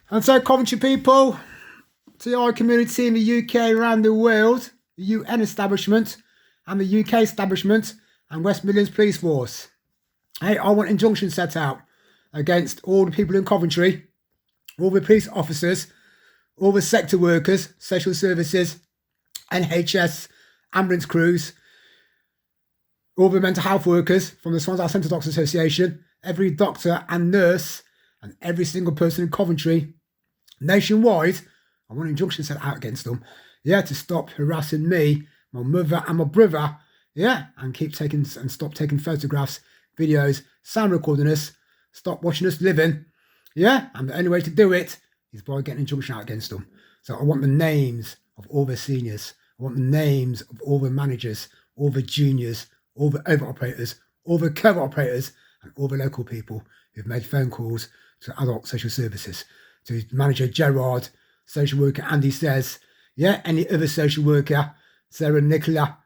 And so, Coventry people, to our community in the UK, around the world, the UN establishment and the UK establishment and West Midlands Police Force. Hey, I want injunctions set out against all the people in Coventry, all the police officers, all the sector workers, social services, NHS, ambulance crews, all the mental health workers from the Swansea Centre Doctors Association, every doctor and nurse, and every single person in Coventry, nationwide. I want injunctions set out against them, to stop harassing me, my mother and my brother, and stop taking photographs, videos, sound recording us, stop watching us living, and the only way to do it is by getting an injunction out against them. So I want the names of all the seniors, I want the names of all the managers, all the juniors, all the over operators, all the cover operators, and all the local people who've made phone calls to adult social services, to manager Gerard, social worker Andy Says, any other social worker, Sarah Nicola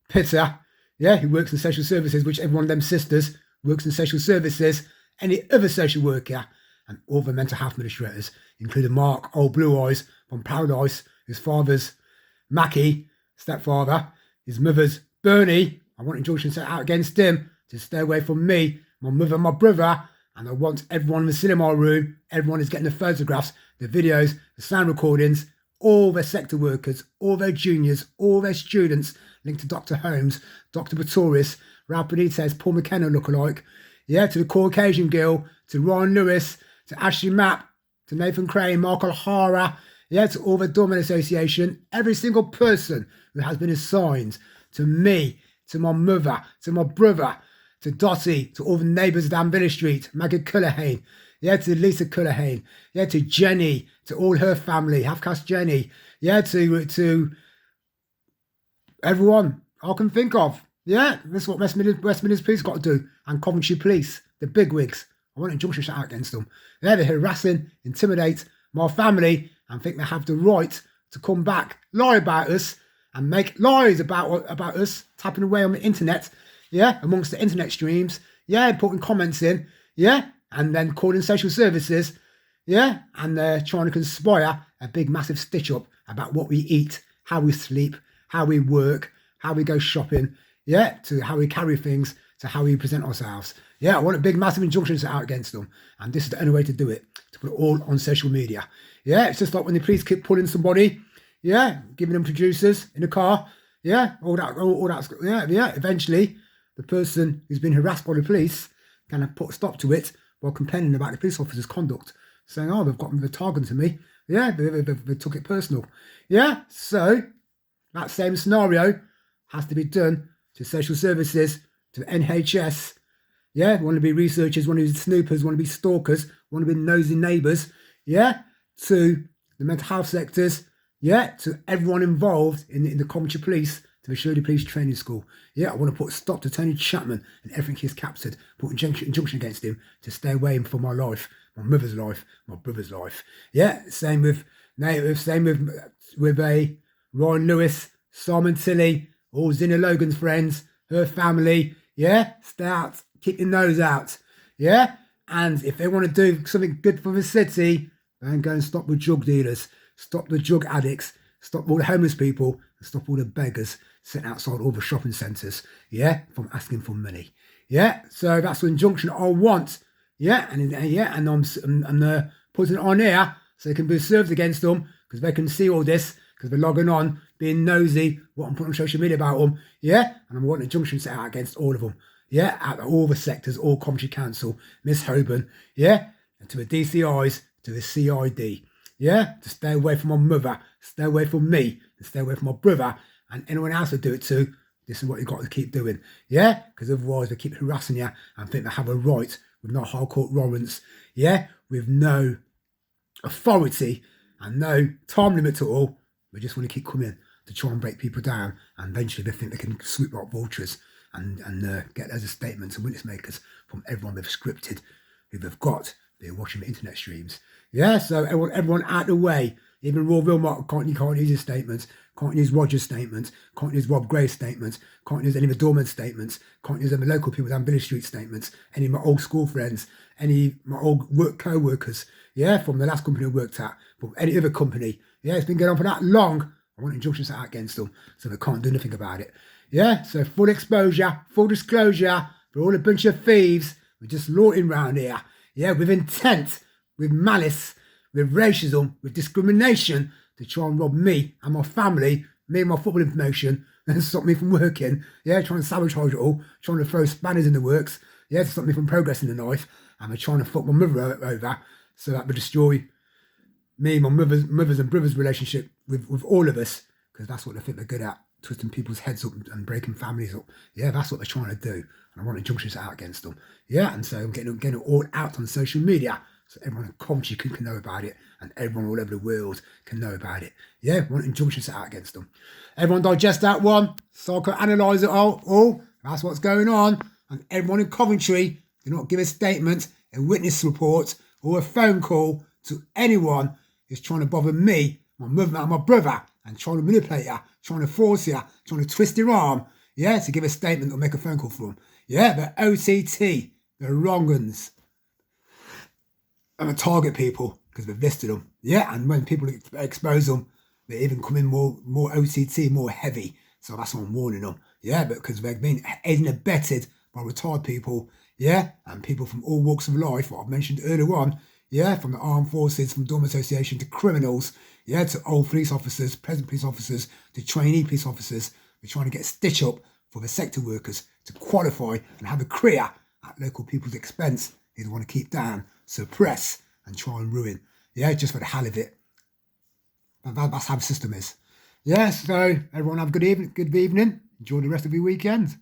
Pitter, who works in social services, which every one of them sisters works in social services, any other social worker, and all the mental health administrators, including Mark, old Blue Eyes from Paradise, his father's Mackie, stepfather, his mother's Bernie. I want injunctions set out against him to stay away from me, my mother and my brother, and I want everyone in the cinema room, everyone is getting the photographs, the videos, the sound recordings, all their sector workers, all their juniors, all their students linked to Dr. Holmes, Dr. Pretorius, Ralph Benitez, Paul McKenna lookalike, to the Caucasian girl, to Ryan Lewis, to Ashley Mapp, to Nathan Crane, Mark O'Hara, to all the Doorman Association, every single person who has been assigned to me, to my mother, to my brother, to Dottie, to all the neighbours down Village Street, Maggie Cullerhane, to Lisa Cullerhane, to Jenny, to all her family, half-caste Jenny, to everyone I can think of. That's what West Midlands Police got to do, and Coventry Police, the bigwigs. I want an injunction shot out against them. They're harassing, intimidate my family, and think they have the right to come back, lie about us, and make lies about us, tapping away on the internet, amongst the internet streams, putting comments in, and then calling social services, and they're trying to conspire a big massive stitch up about what we eat, how we sleep, how we work, how we go shopping, to how we carry things, to how we present ourselves. I want a big massive injunction set out against them, and this is the only way to do it, to put it all on social media. It's just like when the police keep pulling somebody, giving them producers in a car, all that, eventually the person who's been harassed by the police can put a stop to it by complaining about the police officer's conduct, saying, oh, they've got the target to me, they took it personal. So that same scenario has to be done to social services, to NHS, want to be researchers, want to be snoopers, want to be stalkers, want to be nosy neighbours, to the mental health sectors, to everyone involved in the Coventry Police, to the Shirley Police Training School. I want to put a stop to Tony Chapman and everything he's captured, put injunction against him to stay away from my life, my mother's life, my brother's life. Same with a Ryan Lewis, Simon Tilley, all Zina Logan's friends, her family. Stay out, keep your nose out. And if they want to do something good for the city, then go and stop the drug dealers, stop the drug addicts, stop all the homeless people, and stop all the beggars sitting outside all the shopping centres, from asking for money. So that's the injunction I want. And I'm putting it on here so it can be served against them, because they can see all this, because they're logging on, being nosy, what I'm putting on social media about them, and I'm wanting an injunction set out against all of them, out of all the sectors, all Coventry Council, Miss Hoban, and to the DCIs, to the CID, to stay away from my mother, stay away from me, and stay away from my brother, and anyone else would do it too. This is what you've got to keep doing, because otherwise they keep harassing you and think they have a right with no high court warrants, with no authority and no time limit at all. They just want to keep coming to try and break people down, and eventually they think they can swoop like vultures and get loads of statements and witness makers from everyone they've scripted, who they've got. They're watching the internet streams. So everyone out of the way. Even Roy Wilmot, you can't use his statements, can't use Roger's statements, can't use Rob Gray's statements, can't use any of the Dorman statements, can't use any of the local people down Billy Street statements, any of my old school friends, any of my old co-workers, yeah, from the last company I worked at, from any other company. Yeah, it's been going on for that long. I want injunctions out against them, so they can't do nothing about it. Yeah, so full exposure, full disclosure, we're all a bunch of thieves. We're just looting round here. Yeah, with intent, with malice, with racism, with discrimination to try and rob me and my family, me and my football information, and stop me from working. Yeah, trying to sabotage it all, trying to throw spanners in the works. Yeah, to stop me from progressing in life. And we're trying to fuck my mother over so that we destroy me, my mother's and brother's relationship with all of us, because that's what they think they're good at, twisting people's heads up and breaking families up. Yeah, that's what they're trying to do. And I want injunctions out against them. Yeah, and so I'm getting it all out on social media so everyone in Coventry can know about it and everyone all over the world can know about it. Yeah, I want injunctions out against them. Everyone digest that one, psychoanalyse it all. That's what's going on. And everyone in Coventry do not give a statement, a witness report, or a phone call to anyone who's trying to bother me, my mother and my brother, and trying to manipulate her, trying to force her, trying to twist your arm, yeah, to give a statement or make a phone call for them. Yeah, the OTT, the wrong uns. And the target people, because we've listed them. Yeah, and when people expose them, they even come in more OTT, more heavy. So that's why I'm warning them. Yeah, because they've been aided and abetted by retired people, yeah, and people from all walks of life, what I've mentioned earlier on, yeah, from the armed forces, from Dorm Association to criminals, yeah, to old police officers, present police officers, to trainee police officers. We're trying to get a stitch up for the sector workers to qualify and have a career at local people's expense. They want to keep down, suppress, and try and ruin. Yeah, just for the hell of it. That's how the system is. Yeah, so everyone have a good evening. Enjoy the rest of your weekend.